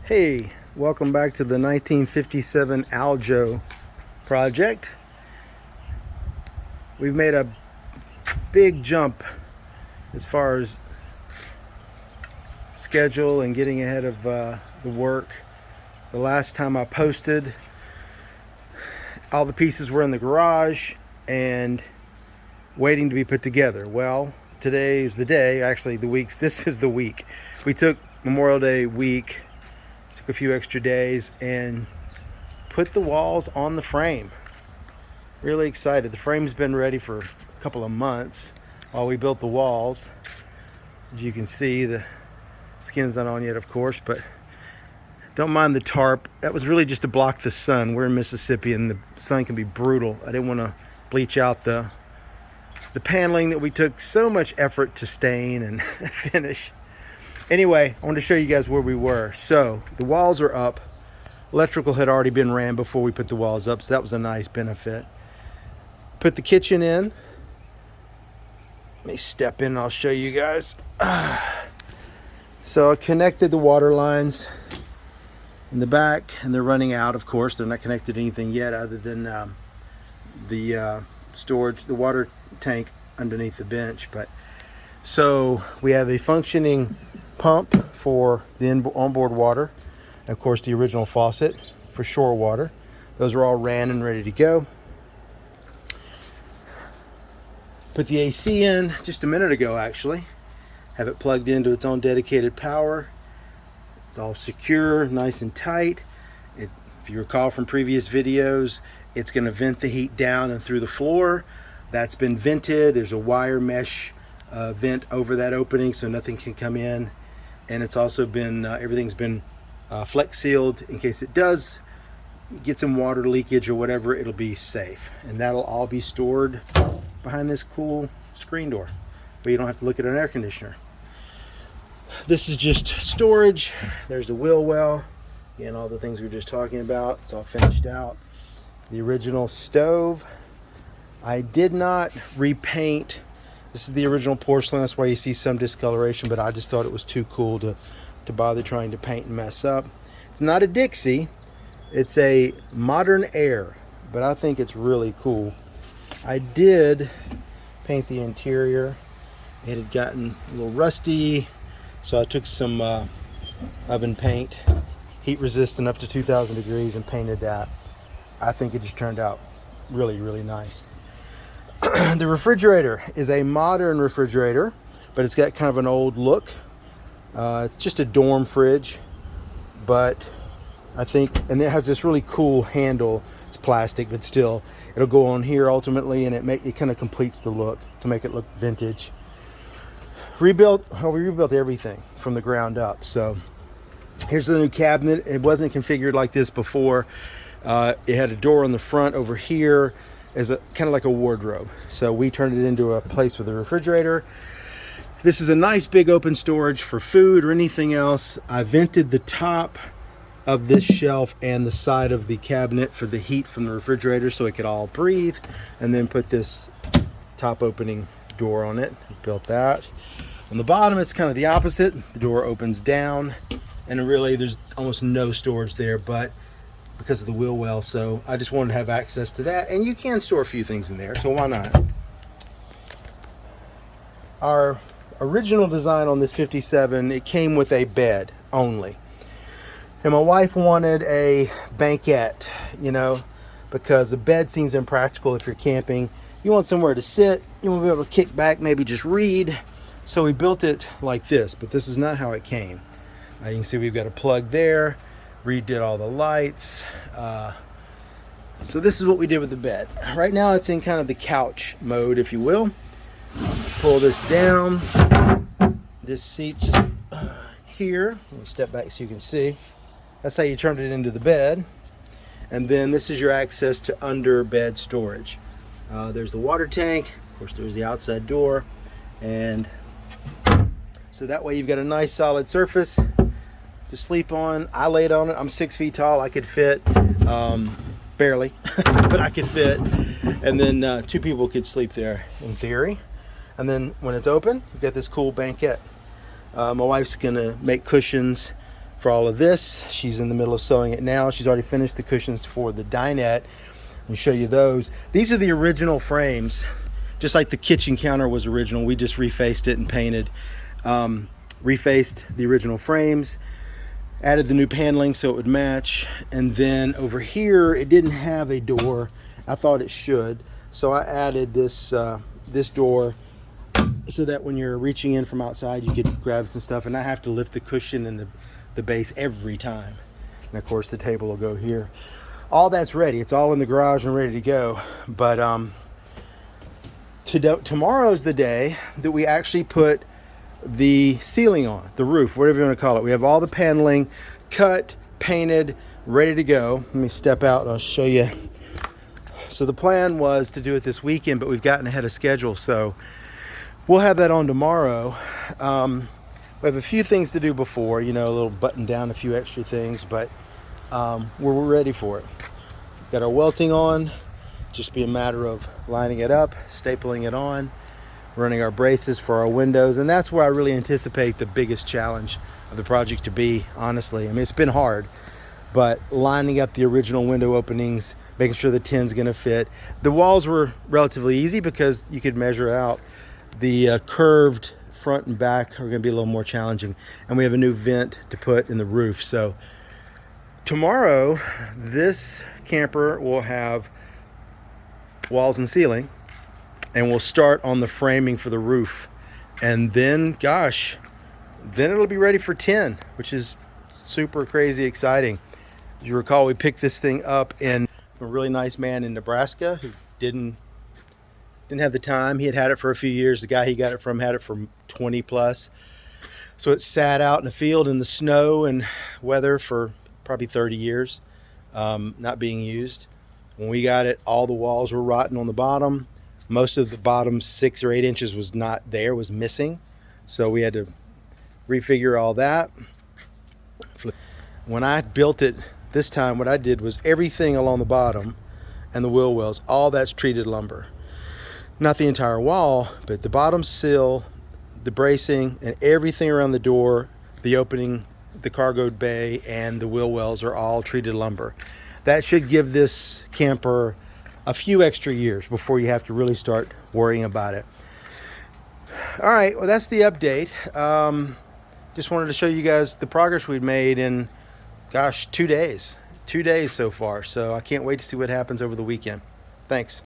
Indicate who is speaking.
Speaker 1: Hey, welcome back to the 1957 Aljo project. We've made a big jump as far as schedule and getting ahead of the work. The last time I posted, all the pieces were in the garage and waiting to be put together. Well, today is the day, actually this is the week. We took Memorial Day week, took a few extra days and put the walls on the frame. Really excited. The frame's been ready for a couple of months while we built the walls. As you can see, the skin's not on yet, of course, but don't mind the tarp. That was really just to block the sun. We're in Mississippi and the sun can be brutal. I didn't want to bleach out the paneling that we took so much effort to stain and finish. Anyway, I want to show you guys where we were. So the walls are up. Electrical had already been ran before we put the walls up, so that was a nice benefit. Put the kitchen in. Let me step in and I'll show you guys. So I connected the water lines in the back, and they're running out, of course. They're not connected to anything yet other than the storage, the water tank underneath the bench. But so we have a functioning pump for the onboard water, and of course the original faucet for shore water. Those are all ran and ready to go. Put the AC in just a minute ago, actually. Have it plugged into its own dedicated power. It's all secure, nice and tight. If you recall from previous videos, it's going to vent the heat down and through the floor. That's been vented. There's a wire mesh vent over that opening so nothing can come in. And it's also been, everything's been flex sealed in case it does get some water leakage or whatever, it'll be safe. And that'll all be stored behind this cool screen door, but you don't have to look at an air conditioner. This is just storage. There's the wheel well and all the things we were just talking about. It's all finished out. The original stove. I did not repaint. This is the original porcelain. That's why you see some discoloration, but I just thought it was too cool to bother trying to paint and mess up. It's not a Dixie. It's a Modern Air, but I think it's really cool. I did paint the interior. It had gotten a little rusty, so I took some oven paint, heat resistant up to 2,000 degrees, and painted that. I think it just turned out really, really nice. The refrigerator is a modern refrigerator, but it's got kind of an old look. It's just a dorm fridge, but I think, and it has this really cool handle. It's plastic, but still, it'll go on here ultimately, and it kind of completes the look to make it look vintage. We rebuilt everything from the ground up. So here's the new cabinet. It wasn't configured like this before. It had a door on the front over here as a kind of like a wardrobe. So we turned it into a place for the refrigerator. This is a nice big open storage for food or anything else. I vented the top of this shelf and the side of the cabinet for the heat from the refrigerator so it could all breathe, and then put this top opening door on it. Built that. On the bottom, it's kind of the opposite. The door opens down, and really there's almost no storage there, but because of the wheel well, so I just wanted to have access to that, and you can store a few things in there, so why not? Our original design on this 57, it came with a bed only. And my wife wanted a banquette, because the bed seems impractical if you're camping. You want somewhere to sit, you want to be able to kick back, maybe just read. So we built it like this, but this is not how it came. You can see we've got a plug there, redid all the lights. So this is what we did with the bed. Right now it's in kind of the couch mode, if you will. Pull this down. This seat's here. Let me step back so you can see. That's how you turned it into the bed. And then this is your access to under bed storage. There's the water tank. Of course, there's the outside door. And so that way you've got a nice solid surface to sleep on. I laid on it. I'm 6 feet tall. I could fit, barely, but I could fit. And then 2 people could sleep there in theory. And then when it's open, you've got this cool banquette. My wife's gonna make cushions for all of this. She's in the middle of sewing it now. She's already finished the cushions for the dinette. Let me show you those. These are the original frames, just like the kitchen counter was original. We just refaced it and painted. Refaced the original frames, added the new paneling so it would match, and then over here it didn't have a door. I thought it should, so I added this this door so that when you're reaching in from outside you could grab some stuff and not have to lift the cushion and the base every time. And of course the table will go here. All that's ready. It's all in the garage and ready to go. But tomorrow's the day that we actually put the ceiling on, the roof, whatever you want to call it. We have all the paneling cut, painted, ready to go. Let me step out and I'll show you. So the plan was to do it this weekend, but we've gotten ahead of schedule, so we'll have that on tomorrow. We have a few things to do before, you know, a little button down, a few extra things, but we're ready for it. Got our welting on, just be a matter of lining it up, stapling it on, running our braces for our windows, and that's where I really anticipate the biggest challenge of the project to be, honestly. I mean, it's been hard, but lining up the original window openings, making sure the tin's gonna fit. The walls were relatively easy because you could measure out. The curved front and back are gonna be a little more challenging, and we have a new vent to put in the roof. So tomorrow, this camper will have walls and ceiling, and we'll start on the framing for the roof. And then, gosh, then it'll be ready for 10, which is super crazy exciting. As you recall, we picked this thing up in a really nice man in Nebraska who didn't have the time. He had it for a few years. The guy he got it from had it for 20 plus. So it sat out in the field in the snow and weather for probably 30 years, not being used. When we got it, all the walls were rotten on the bottom. Most of the bottom 6 or 8 inches was not there, was missing. So we had to refigure all that. When I built it this time, what I did was everything along the bottom and the wheel wells, all that's treated lumber. Not the entire wall, but the bottom sill, the bracing, and everything around the door, the opening, the cargo bay, and the wheel wells are all treated lumber. That should give this camper a few extra years before you have to really start worrying about it. All right, well, that's the update. Just wanted to show you guys the progress we've made in, gosh, 2 days. 2 days so far. So I can't wait to see what happens over the weekend. Thanks.